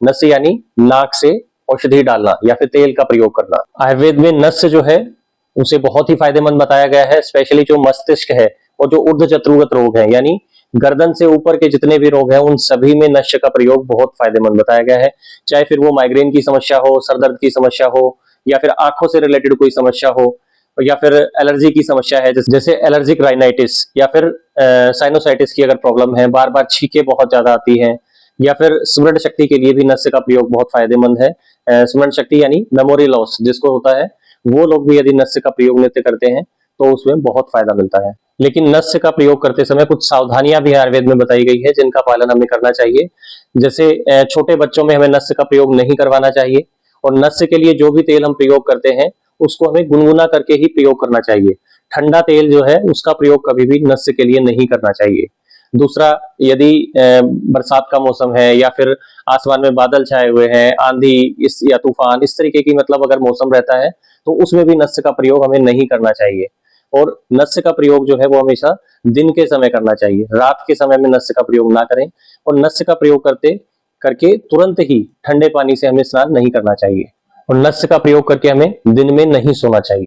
नस्य यानी नाक से औषधि डालना या फिर तेल का प्रयोग करना। आयुर्वेद में नस्य जो है उसे बहुत ही फायदेमंद बताया गया है, स्पेशली जो मस्तिष्क है और जो ऊर्ध्व जत्रुगत रोग है यानी गर्दन से ऊपर के जितने भी रोग हैं उन सभी में नस्य का प्रयोग बहुत फायदेमंद बताया गया है। चाहे फिर वो माइग्रेन की समस्या हो, सर दर्द की समस्या हो, या फिर आंखों से रिलेटेड कोई समस्या हो, या फिर एलर्जी की समस्या है जैसे एलर्जिक राइनाइटिस, या फिर साइनोसाइटिस की अगर प्रॉब्लम है, बार बार छींके बहुत ज्यादा आती हैं, या फिर स्मरण शक्ति के लिए भी नस्य का प्रयोग बहुत फायदेमंद है। स्मरण शक्ति यानी मेमोरी लॉस जिसको होता है, वो लोग भी यदि नस्य का प्रयोग नित्य करते हैं तो उसमें बहुत फायदा मिलता है। लेकिन नस्य का प्रयोग करते समय कुछ सावधानियां भी आयुर्वेद में बताई गई है जिनका पालन हमें करना चाहिए। जैसे छोटे बच्चों में हमें नस्य का प्रयोग नहीं करवाना चाहिए, और नस्य के लिए जो भी तेल हम प्रयोग करते हैं उसको हमें गुनगुना करके ही प्रयोग करना चाहिए। ठंडा तेल जो है उसका प्रयोग कभी भी नस्य के लिए नहीं करना चाहिए। दूसरा, यदि बरसात का मौसम है या फिर आसमान में बादल छाए हुए हैं, आंधी इस या तूफान इस तरीके की मतलब अगर मौसम रहता है तो उसमें भी नस्य का प्रयोग हमें नहीं करना चाहिए। और नस्य का प्रयोग जो है वो हमेशा दिन के समय करना चाहिए, रात के समय में नस्य का प्रयोग ना करें। और नस्य का प्रयोग करके तुरंत ही ठंडे पानी से हमें स्नान नहीं करना चाहिए, और नस्य का प्रयोग करके हमें दिन में नहीं सोना चाहिए।